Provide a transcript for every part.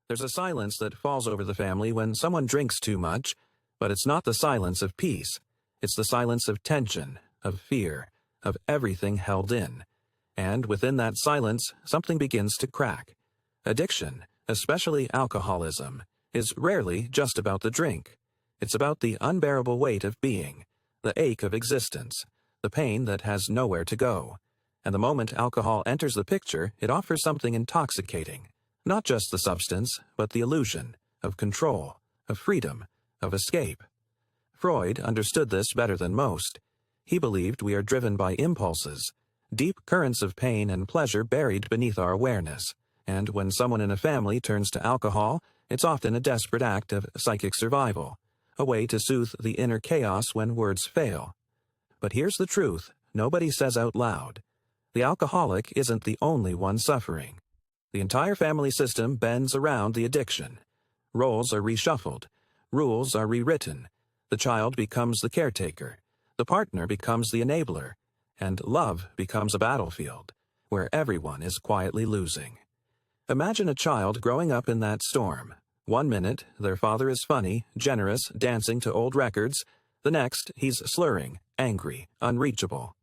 There's a silence that falls over the family when someone drinks too much, but it's not the silence of peace. It's the silence of tension, of fear, of everything held in. And within that silence, something begins to crack. Addiction, especially alcoholism, is rarely just about the drink. It's about the unbearable weight of being, the ache of existence, the pain that has nowhere to go. And the moment alcohol enters the picture, it offers something intoxicating. Not just the substance, but the illusion of control, of freedom, of escape. Freud understood this better than most. He believed we are driven by impulses, deep currents of pain and pleasure buried beneath our awareness. And when someone in a family turns to alcohol, it's often a desperate act of psychic survival, a way to soothe the inner chaos when words fail. But here's the truth nobody says out loud. The alcoholic isn't the only one suffering. The entire family system bends around the addiction. Roles are reshuffled. Rules are rewritten. The child becomes the caretaker. The partner becomes the enabler. And love becomes a battlefield, where everyone is quietly losing. Imagine a child growing up in that storm. One minute, their father is funny, generous, dancing to old records. The next, he's slurring, angry, unreachable.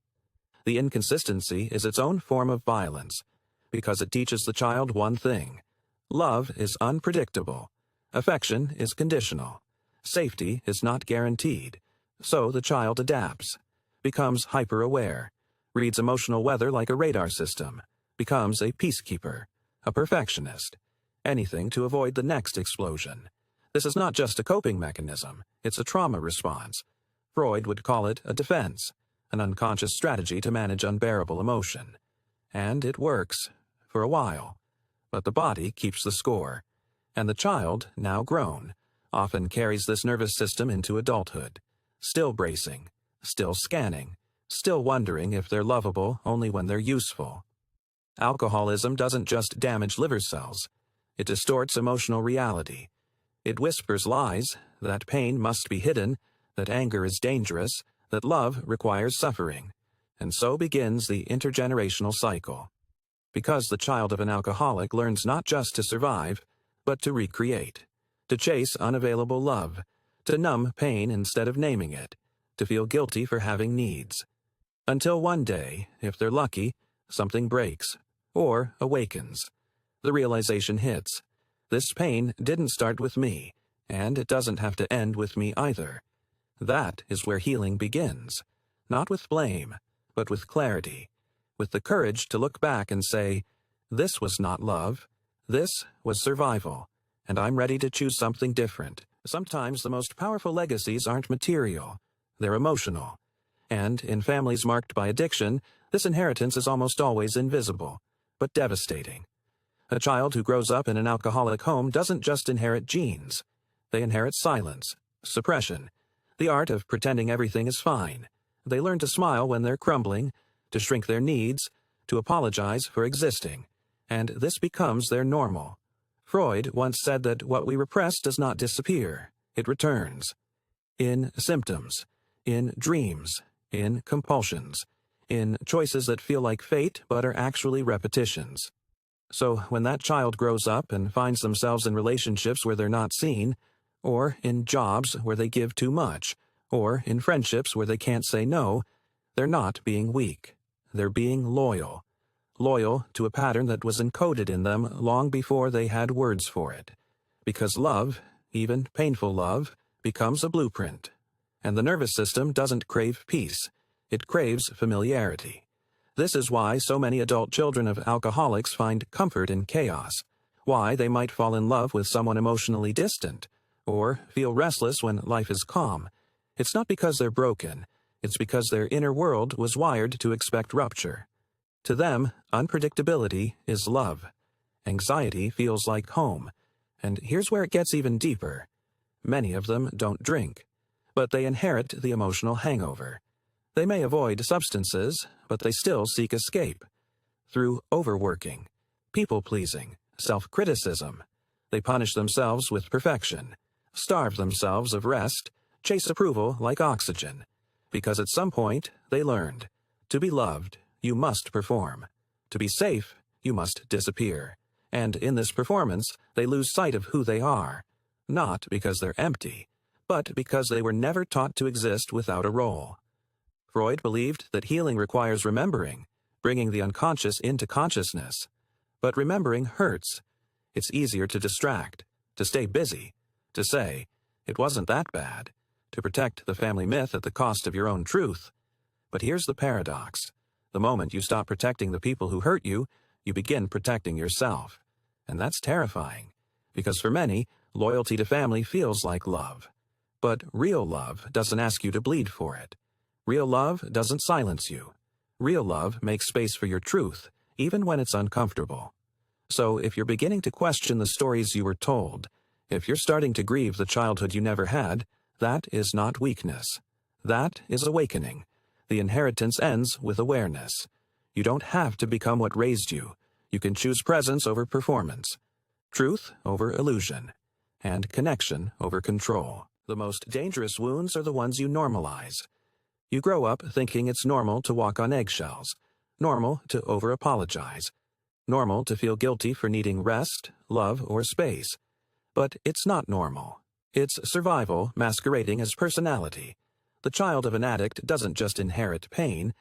The inconsistency is its own form of violence, because it teaches the child one thing. Love is unpredictable. Affection is conditional. Safety is not guaranteed. So the child adapts, becomes hyper-aware, reads emotional weather like a radar system, becomes a peacekeeper, a perfectionist, anything to avoid the next explosion. This is not just a coping mechanism, it's a trauma response. Freud would call it a defense, an unconscious strategy to manage unbearable emotion. And it works, for a while. But the body keeps the score. And the child, now grown, often carries this nervous system into adulthood, still bracing, still scanning, still wondering if they're lovable only when they're useful. Alcoholism doesn't just damage liver cells. It distorts emotional reality. It whispers lies, that pain must be hidden, that anger is dangerous, that love requires suffering. And so begins the intergenerational cycle. Because the child of an alcoholic learns not just to survive, but to recreate, to chase unavailable love, to numb pain instead of naming it, to feel guilty for having needs. Until one day, if they're lucky, something breaks, or awakens. The realization hits. This pain didn't start with me, and it doesn't have to end with me either. That is where healing begins, not with blame, but with clarity, with the courage to look back and say, this was not love, this was survival, and I'm ready to choose something different. Sometimes the most powerful legacies aren't material, they're emotional. And in families marked by addiction, this inheritance is almost always invisible, but devastating. A child who grows up in an alcoholic home doesn't just inherit genes. They inherit silence, suppression, the art of pretending everything is fine. They learn to smile when they're crumbling, to shrink their needs, to apologize for existing. And this becomes their normal. Freud once said that what we repress does not disappear, it returns. In symptoms, in dreams, in compulsions, in choices that feel like fate but are actually repetitions. So when that child grows up and finds themselves in relationships where they're not seen, or in jobs where they give too much, or in friendships where they can't say no, they're not being weak. They're being loyal. Loyal to a pattern that was encoded in them long before they had words for it. Because love, even painful love, becomes a blueprint. And the nervous system doesn't crave peace. It craves familiarity. This is why so many adult children of alcoholics find comfort in chaos. Why they might fall in love with someone emotionally distant, or feel restless when life is calm. It's not because they're broken. It's because their inner world was wired to expect rupture. To them, unpredictability is love. Anxiety feels like home. And here's where it gets even deeper. Many of them don't drink, but they inherit the emotional hangover. They may avoid substances, but they still seek escape. Through overworking, people-pleasing, self-criticism. They punish themselves with perfection, starve themselves of rest, chase approval like oxygen. Because at some point, they learned, to be loved, you must perform. To be safe, you must disappear. And in this performance, they lose sight of who they are, not because they're empty, but because they were never taught to exist without a role. Freud believed that healing requires remembering, bringing the unconscious into consciousness. But remembering hurts. It's easier to distract, to stay busy, to say, "It wasn't that bad," to protect the family myth at the cost of your own truth. But here's the paradox. The moment you stop protecting the people who hurt you, you begin protecting yourself. And that's terrifying, because for many, loyalty to family feels like love. But real love doesn't ask you to bleed for it. Real love doesn't silence you. Real love makes space for your truth, even when it's uncomfortable. So if you're beginning to question the stories you were told, if you're starting to grieve the childhood you never had, that is not weakness. That is awakening. The inheritance ends with awareness. You don't have to become what raised you. You can choose presence over performance, truth over illusion, and connection over control. The most dangerous wounds are the ones you normalize. You grow up thinking it's normal to walk on eggshells, normal to over-apologize, normal to feel guilty for needing rest, love, or space. But it's not normal. It's survival masquerading as personality. The child of an addict doesn't just inherit pain,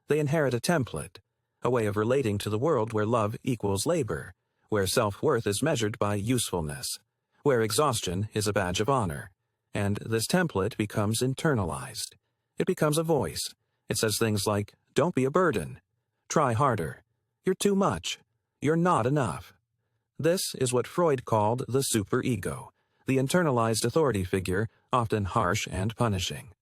they inherit a template, a way of relating to the world where love equals labor, where self-worth is measured by usefulness, where exhaustion is a badge of honor. And this template becomes internalized. It becomes a voice. It says things like, "Don't be a burden. Try harder. You're too much. You're not enough." This is what Freud called the superego, the internalized authority figure, often harsh and punishing.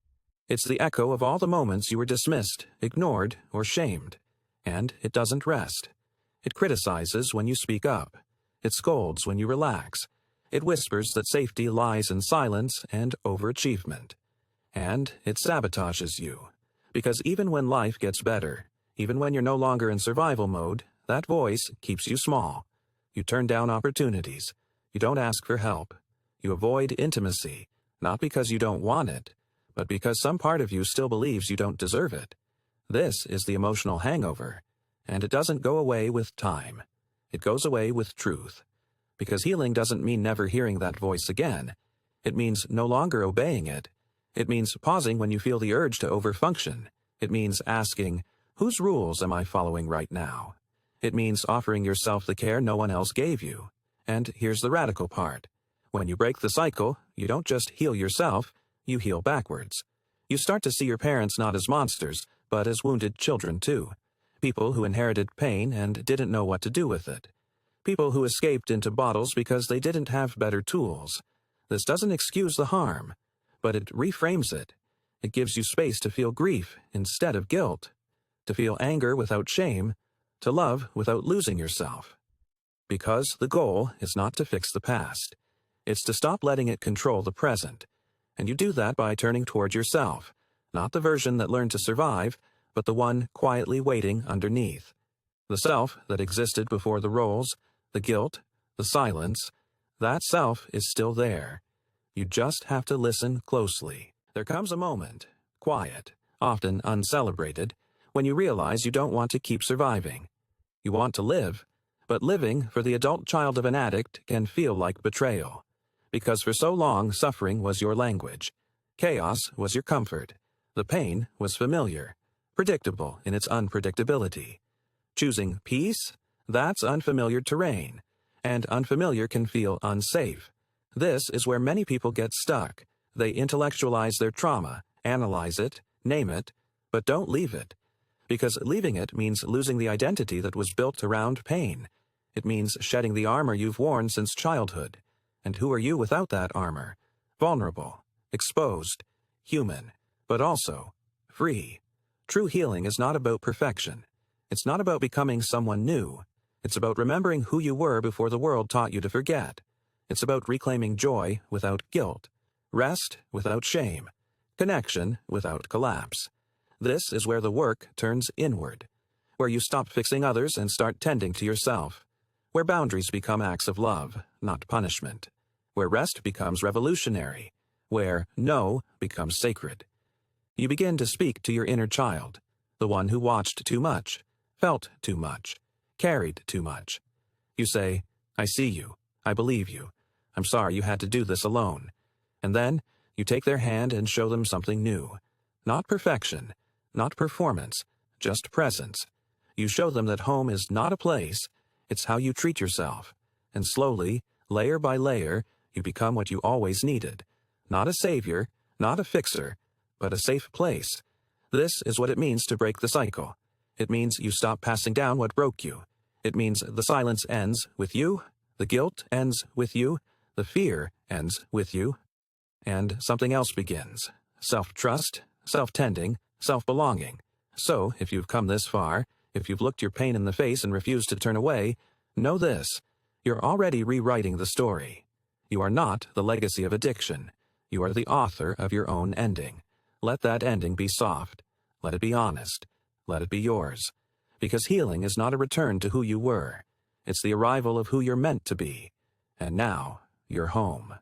It's the echo of all the moments you were dismissed, ignored, or shamed. And it doesn't rest. It criticizes when you speak up. It scolds when you relax. It whispers that safety lies in silence and overachievement. And it sabotages you. Because even when life gets better, even when you're no longer in survival mode, that voice keeps you small. You turn down opportunities. You don't ask for help. You avoid intimacy, not because you don't want it, but because some part of you still believes you don't deserve it. This is the emotional hangover, and it doesn't go away with time. It goes away with truth. Because healing doesn't mean never hearing that voice again. It means no longer obeying it. It means pausing when you feel the urge to overfunction. It means asking, whose rules am I following right now? It means offering yourself the care no one else gave you. And here's the radical part. When you break the cycle, you don't just heal yourself, you heal backwards. You start to see your parents not as monsters, but as wounded children too. People who inherited pain and didn't know what to do with it. People who escaped into bottles because they didn't have better tools. This doesn't excuse the harm, but it reframes it. It gives you space to feel grief instead of guilt, to feel anger without shame, to love without losing yourself. Because the goal is not to fix the past. It's to stop letting it control the present. And you do that by turning toward yourself, not the version that learned to survive, but the one quietly waiting underneath. The self that existed before the roles, the guilt, the silence, that self is still there. You just have to listen closely. There comes a moment, quiet, often uncelebrated, when you realize you don't want to keep surviving. You want to live, but living for the adult child of an addict can feel like betrayal. Because for so long, suffering was your language. Chaos was your comfort. The pain was familiar, predictable in its unpredictability. Choosing peace? That's unfamiliar terrain, and unfamiliar can feel unsafe. This is where many people get stuck. They intellectualize their trauma, analyze it, name it, but don't leave it. Because leaving it means losing the identity that was built around pain. It means shedding the armor you've worn since childhood. And who are you without that armor? Vulnerable, exposed, human, but also free. True healing is not about perfection. It's not about becoming someone new. It's about remembering who you were before the world taught you to forget. It's about reclaiming joy without guilt, rest without shame, connection without collapse. This is where the work turns inward, where you stop fixing others and start tending to yourself, where boundaries become acts of love, not punishment, where rest becomes revolutionary, where no becomes sacred. You begin to speak to your inner child, the one who watched too much, felt too much, carried too much. You say, I see you. I believe you. I'm sorry you had to do this alone. And then, you take their hand and show them something new. Not perfection, not performance, just presence. You show them that home is not a place, it's how you treat yourself. And slowly, layer by layer, you become what you always needed. Not a savior, not a fixer, but a safe place. This is what it means to break the cycle. It means you stop passing down what broke you. It means the silence ends with you, the guilt ends with you, the fear ends with you, and something else begins. Self-trust, self-tending, self-belonging. So, if you've come this far, if you've looked your pain in the face and refused to turn away, know this: you're already rewriting the story. You are not the legacy of addiction. You are the author of your own ending. Let that ending be soft. Let it be honest. Let it be yours. Because healing is not a return to who you were. It's the arrival of who you're meant to be. And now, you're home.